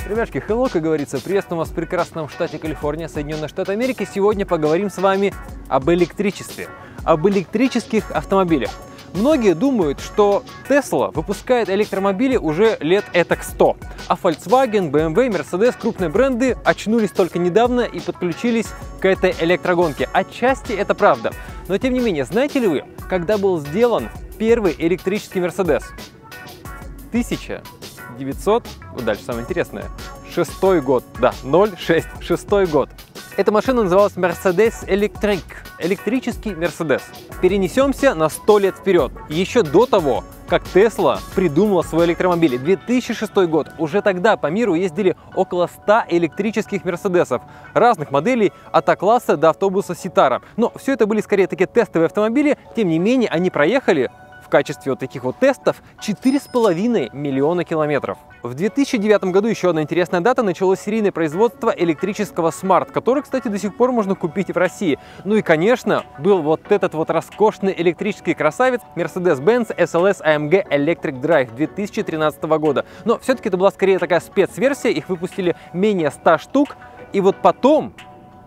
Ребятки, hello, как говорится, приветствую вас в прекрасном штате Калифорния, Соединенные Штаты Америки. Сегодня поговорим с вами об электричестве, об электрических автомобилях. Многие думают, что Tesla выпускает электромобили уже лет этак 100, а Volkswagen, BMW, Mercedes, крупные бренды очнулись только недавно и подключились к этой электрогонке. Отчасти это правда, но тем не менее, знаете ли вы, когда был сделан первый электрический Mercedes? 1900, вот дальше самое интересное, 6 год, да, 06, год. Эта машина называлась Mercedes Electric, электрический Mercedes. Перенесемся на 100 лет вперед, еще до того, как Tesla придумала свой электромобиль. 2006 год. Уже тогда по миру ездили около 100 электрических Мерседесов разных моделей, от А-класса до автобуса Ситара. Но все это были скорее такие тестовые автомобили, тем не менее они проехали в качестве вот таких вот тестов 4,5 миллиона километров. В 2009 году, еще одна интересная дата, началось серийное производство электрического Smart, который, кстати, до сих пор можно купить в России. Ну и, конечно, был вот этот вот роскошный электрический красавец Mercedes-Benz SLS AMG Electric Drive 2013 года. Но все-таки это была скорее такая спецверсия, их выпустили менее 100 штук, и вот потом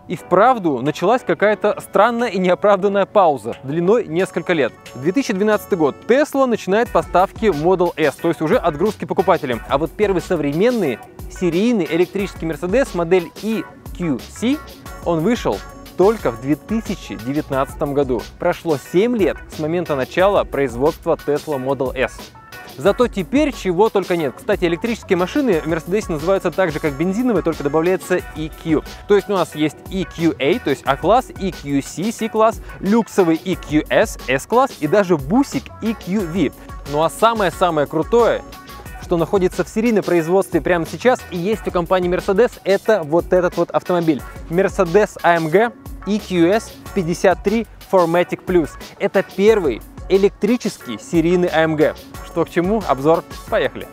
и вправду началась какая-то странная и неоправданная пауза длиной несколько лет. 2012 год. Tesla начинает поставки Model S, то есть уже отгрузки покупателям. А вот первый современный серийный электрический Mercedes модель EQC, он вышел только в 2019 году. Прошло 7 лет с момента начала производства Tesla Model S. Зато теперь чего только нет. Кстати, электрические машины в Mercedes называются так же, как бензиновые, только добавляется EQ. То есть у нас есть EQA, то есть А-класс, EQC, C-класс, люксовый EQS, S-класс и даже бусик EQV. Ну а самое-самое крутое, что находится в серийном производстве прямо сейчас и есть у компании Mercedes, это вот этот вот автомобиль. Mercedes AMG EQS 53 4MATIC Plus. Это первый электрический серийный AMG. Что к чему? Обзор. Поехали!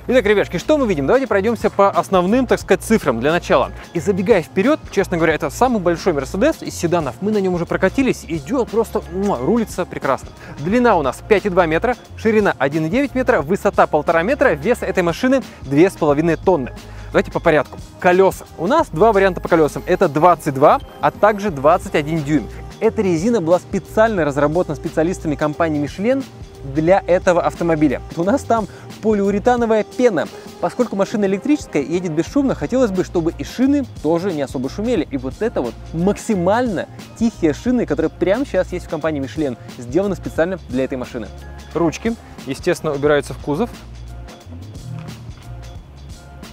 Итак, ребятки, что мы видим? Давайте пройдемся по основным, так сказать, цифрам для начала. И забегая вперед, честно говоря, это самый большой Mercedes из седанов. Мы на нем уже прокатились, идет просто рулится прекрасно. Длина у нас 5,2 метра, ширина 1,9 метра, высота 1,5 метра, вес этой машины 2,5 тонны. Давайте по порядку. Колеса. У нас два варианта по колесам. Это 22, а также 21 дюйм. Эта резина была специально разработана специалистами компании Michelin для этого автомобиля. У нас там полиуретановая пена. Поскольку машина электрическая и едет бесшумно, хотелось бы, чтобы и шины тоже не особо шумели. И вот это вот максимально тихие шины, которые прямо сейчас есть в компании Michelin, сделаны специально для этой машины. Ручки, естественно, убираются в кузов.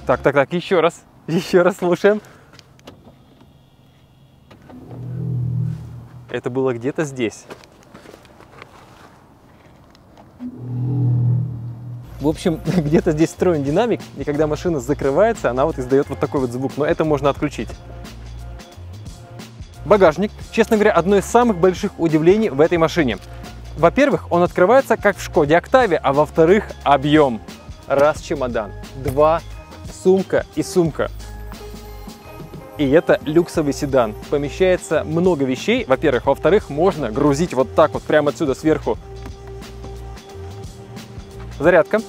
Так, еще раз слушаем. Это было где-то здесь. В общем, где-то здесь встроен динамик, и когда машина закрывается, она вот издает вот такой вот звук, но это можно отключить. Багажник, честно говоря, одно из самых больших удивлений в этой машине. Во-первых, он открывается как в Шкоде Октаве, а во-вторых, объем. Раз чемодан, два сумка и сумка. И это люксовый седан. Помещается много вещей, во-первых. Во-вторых, можно грузить вот так вот прямо отсюда сверху. Зарядка.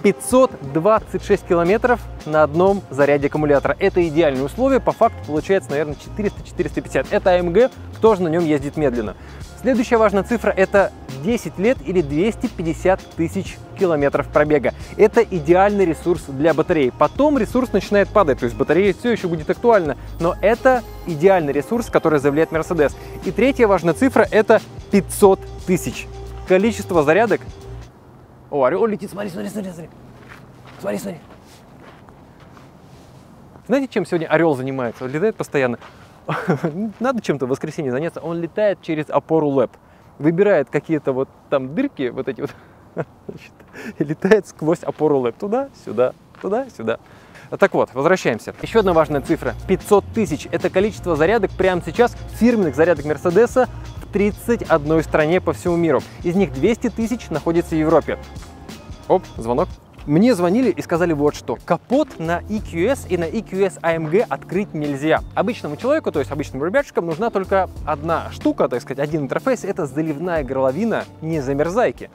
526 километров на одном заряде аккумулятора. Это идеальные условия. По факту получается, наверное, 400-450. Это AMG, кто же на нем ездит медленно. Следующая важная цифра – это 10 лет или 250 тысяч километров пробега. Это идеальный ресурс для батареи. Потом ресурс начинает падать, то есть батарея все еще будет актуальна, но это идеальный ресурс, который заявляет Mercedes. И третья важная цифра – это 500 тысяч. Количество зарядок. О, орел летит, смотри. Смотри. Знаете, чем сегодня орел занимается? Он летает постоянно. Надо чем-то в воскресенье заняться. Он летает через опору ЛЭП. Выбирает какие-то вот там дырки, вот эти вот, значит, и летает сквозь опору ЛЭП. Туда-сюда, туда-сюда. Так вот, возвращаемся. Еще одна важная цифра. 500 тысяч. Это количество зарядок прямо сейчас, фирменных зарядок Мерседеса, в 31 стране по всему миру. Из них 200 тысяч находится в Европе. Оп, звонок. Мне звонили и сказали вот что. Капот на EQS и на EQS AMG открыть нельзя. Обычному человеку, то есть обычным ребятчикам, нужна только одна штука, так сказать, один интерфейс. Это заливная горловина незамерзайки.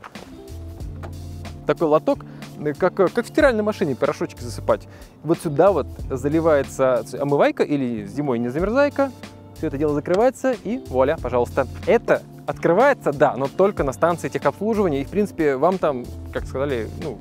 Такой лоток, как в стиральной машине порошочки засыпать. Вот сюда вот заливается омывайка или зимой незамерзайка. Все это дело закрывается и вуаля, пожалуйста. Это открывается, да, но только на станции техобслуживания. И, в принципе, вам там, как сказали, ну,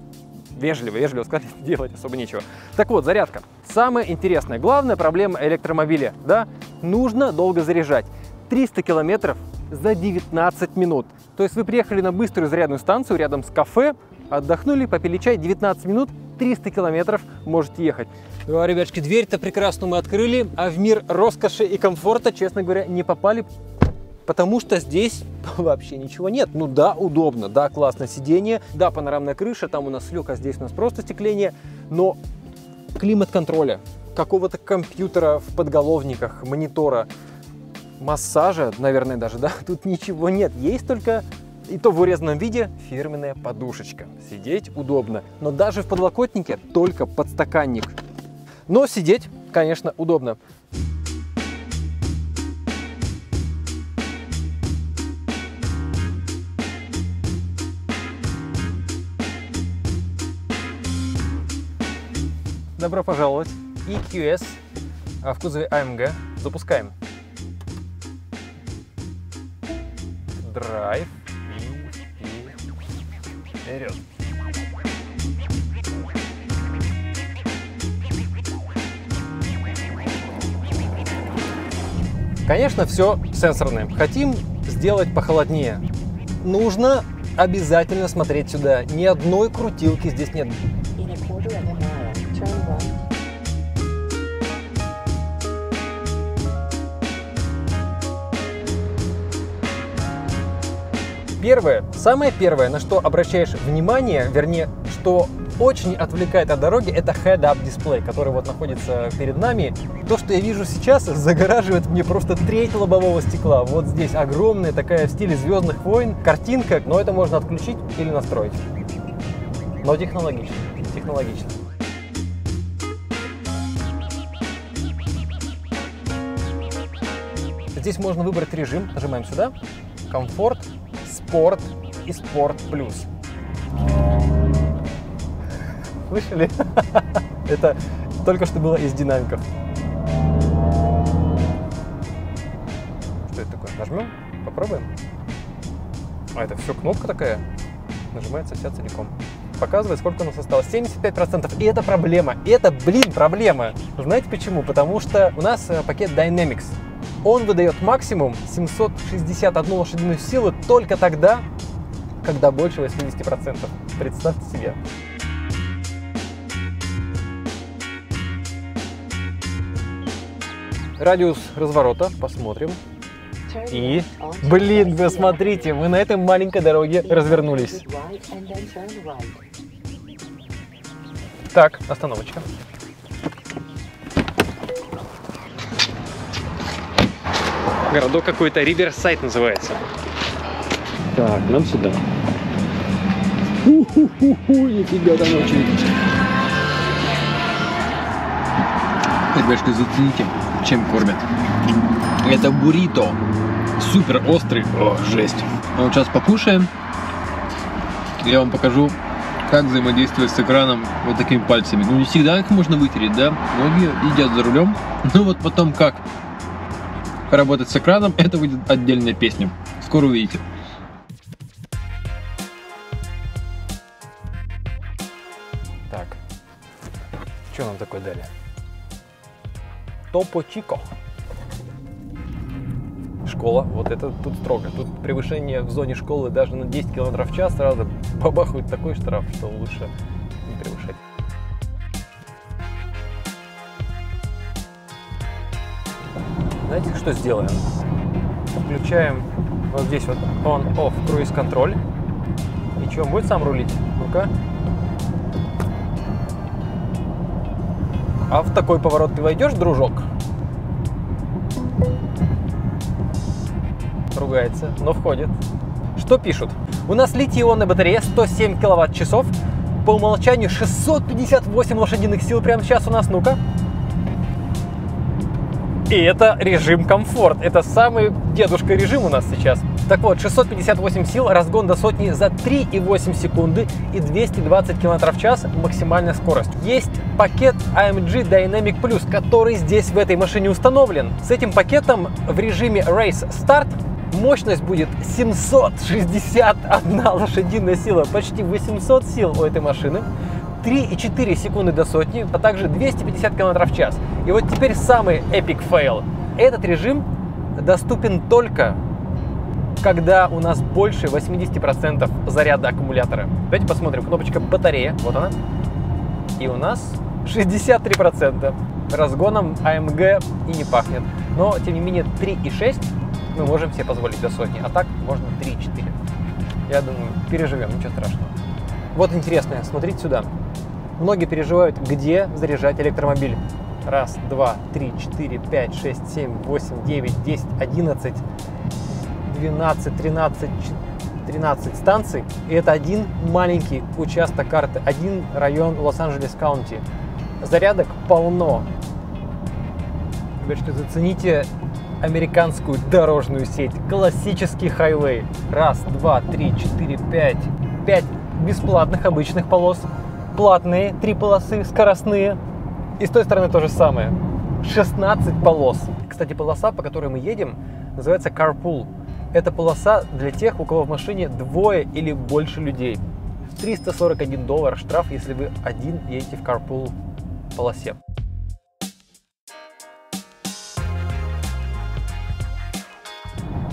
вежливо сказали, делать особо нечего. Так вот, зарядка. Самое интересное, главная проблема электромобиля, да, нужно долго заряжать. 300 километров за 19 минут. То есть вы приехали на быструю зарядную станцию рядом с кафе, отдохнули, попили чай, 19 минут, 300 километров можете ехать. Ну, ребятушки, дверь-то прекрасно мы открыли, а в мир роскоши и комфорта, честно говоря, не попали, потому что здесь вообще ничего нет. Ну да, удобно, да, классное сиденье, да, панорамная крыша, там у нас люк, а здесь у нас просто остекление, но климат-контроля, какого-то компьютера в подголовниках, монитора, массажа, наверное, даже, да, тут ничего нет. Есть только, и то в урезанном виде, фирменная подушечка. Сидеть удобно, но даже в подлокотнике только подстаканник. Но сидеть, конечно, удобно. Добро пожаловать! EQS в кузове AMG. Запускаем. Драйв и вперед. Конечно, все сенсорное. Хотим сделать похолоднее. Нужно обязательно смотреть сюда. Ни одной крутилки здесь нет. Первое, самое первое, на что обращаешь внимание, вернее, что очень отвлекает от дороги, это head-up дисплей, который вот находится перед нами. То, что я вижу сейчас, загораживает мне просто треть лобового стекла. Вот здесь огромная такая в стиле «Звездных войн» картинка, но это можно отключить или настроить. Но технологично, технологично. Здесь можно выбрать режим, нажимаем сюда, комфорт, спорт и спорт плюс. Слышали? Это только что было из динамиков. Что это такое? Нажмем? Попробуем? А это все кнопка такая? Нажимается вся целиком. Показывает, сколько у нас осталось. 75%. И это проблема. Это, блин, проблема. Знаете почему? Потому что у нас пакет Dynamics. Он выдает максимум 761 лошадиную силу только тогда, когда больше 80%. Представьте себе. Радиус разворота. Посмотрим. И, блин, вы смотрите, мы на этой маленькой дороге развернулись. Так, остановочка. Городок какой-то, Риверсайд называется. Так, нам сюда. Нифига там очередь. Ребятушки, зацените, чем кормят. Это буррито. Супер острый. О, жесть. А вот сейчас покушаем. Я вам покажу, как взаимодействовать с экраном вот такими пальцами. Ну, не всегда их можно вытереть, да? Многие едят за рулем. Ну, вот потом как работать с экраном, это будет отдельная песня. Скоро увидите. Так. Что нам такое дали? Топо Чико. Школа, вот это тут строго. Тут превышение в зоне школы даже на 10 км в час сразу бабахают такой штраф, что лучше не превышать. Знаете, что сделаем? Включаем вот здесь вот on-off круиз-контроль. И что, он будет сам рулить? Ну-ка. А в такой поворот ты войдешь, дружок? Ругается, но входит. Что пишут? У нас литий-ионная батарея 107 киловатт-часов. по умолчанию 658 лошадиных сил прямо сейчас у нас, ну-ка. И это режим комфорт. Это самый дедушка режим у нас сейчас. Так вот, 658 сил, разгон до сотни за 3,8 секунды и 220 км в час максимальная скорость. Есть пакет AMG Dynamic Plus, который здесь в этой машине установлен. С этим пакетом в режиме Race Start мощность будет 761 лошадиная сила, почти 800 сил у этой машины. 3,4 секунды до сотни, а также 250 км в час. И вот теперь самый эпик фейл. Этот режим доступен только когда у нас больше 80% заряда аккумулятора. Давайте посмотрим. Кнопочка батарея, вот она. И у нас 63%. Разгоном AMG и не пахнет. Но, тем не менее, 3,6 мы можем себе позволить до сотни. А так можно 3,4. Я думаю, переживем, ничего страшного. Вот интересное, смотрите сюда. Многие переживают, где заряжать электромобиль. Раз, два, три, четыре, пять, шесть, семь, восемь, девять, 10, 11, 12, 13 станций. И это один маленький участок карты, один район Лос-Анджелес Каунти. Зарядок полно. Ребятки, зацените американскую дорожную сеть. Классический хайвей. Раз, два, три, четыре, пять. 5 бесплатных обычных полос. Платные 3 полосы, скоростные. И с той стороны то же самое. 16 полос. Кстати, полоса, по которой мы едем, называется Carpool. Это полоса для тех, у кого в машине двое или больше людей. $341 штраф, если вы один едете в Carpool полосе.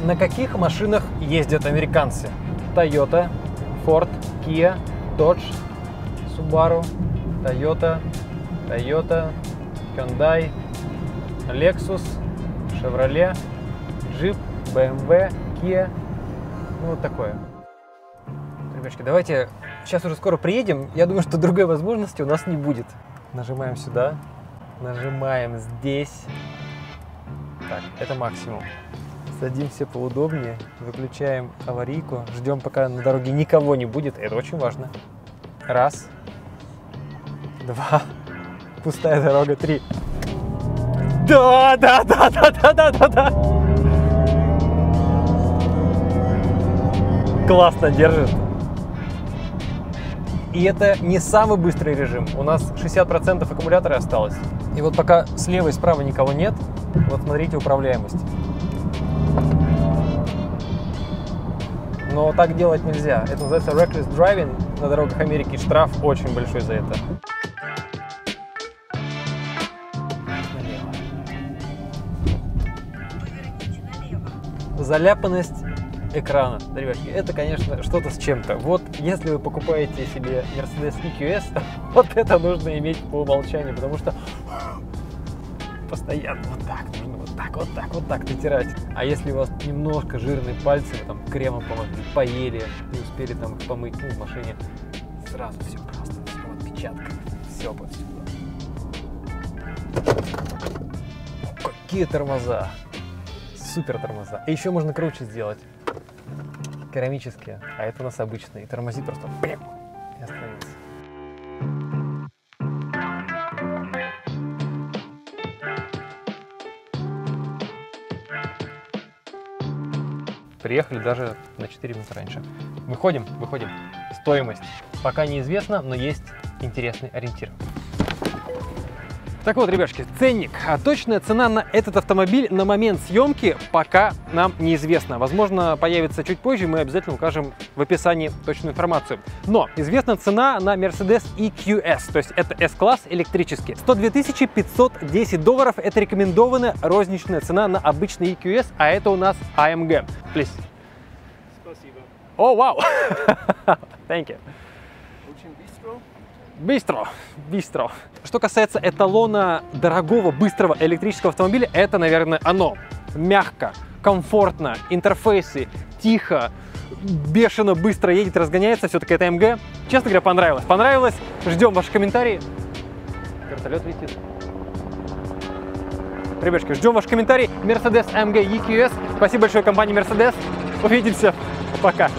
На каких машинах ездят американцы? Toyota, Ford, Kia, Dodge, Subaru, Toyota, Hyundai, Lexus, Chevrolet, Jeep, BMW, Kia. Ну, вот такое. Ребятки, давайте сейчас уже скоро приедем. Я думаю, что другой возможности у нас не будет. Нажимаем сюда, нажимаем здесь. Так, это максимум. Садимся поудобнее, выключаем аварийку, ждем, пока на дороге никого не будет. Это очень важно. Раз, два, пустая дорога, 3. Да. Классно держит. И это не самый быстрый режим. У нас 60% аккумулятора осталось. И вот пока слева и справа никого нет, вот смотрите управляемость. Но так делать нельзя. Это называется reckless driving на дорогах Америки. Штраф очень большой за это. Заляпанность экрана. Да, ребятки, это, конечно, что-то с чем-то. Вот если вы покупаете себе Mercedes EQS, вот это нужно иметь по умолчанию, потому что постоянно вот так натирать. А если у вас немножко жирные пальцы, вы там кремом помогли, поели, не успели там их помыть, в машине, сразу все просто, все отпечатка, все повсюду. Какие тормоза! Супер тормоза. И еще можно круче сделать. Керамические, а это у нас обычные. И тормозит просто прям и остановится. Приехали даже на 4 минуты раньше. Выходим. Стоимость пока неизвестна, но есть интересный ориентир. Так вот, ребятки, ценник. А точная цена на этот автомобиль на момент съемки пока нам неизвестна. Возможно, появится чуть позже, мы обязательно укажем в описании точную информацию. Но известна цена на Mercedes EQS, то есть это S-класс электрический. $102 510. Это рекомендованная розничная цена на обычный EQS, а это у нас AMG. Please. Спасибо. О, вау! Thank you. Очень быстро. Быстро. Что касается эталона дорогого, быстрого электрического автомобиля, это, наверное, оно. Мягко, комфортно, интерфейсы, тихо, бешено, быстро едет, разгоняется. Все-таки это AMG. Честно говоря, понравилось. Ждем ваши комментарии. Вертолет летит. Ребятки, ждем ваши комментарии. Mercedes AMG EQS. Спасибо большое компании Mercedes. Увидимся. Пока.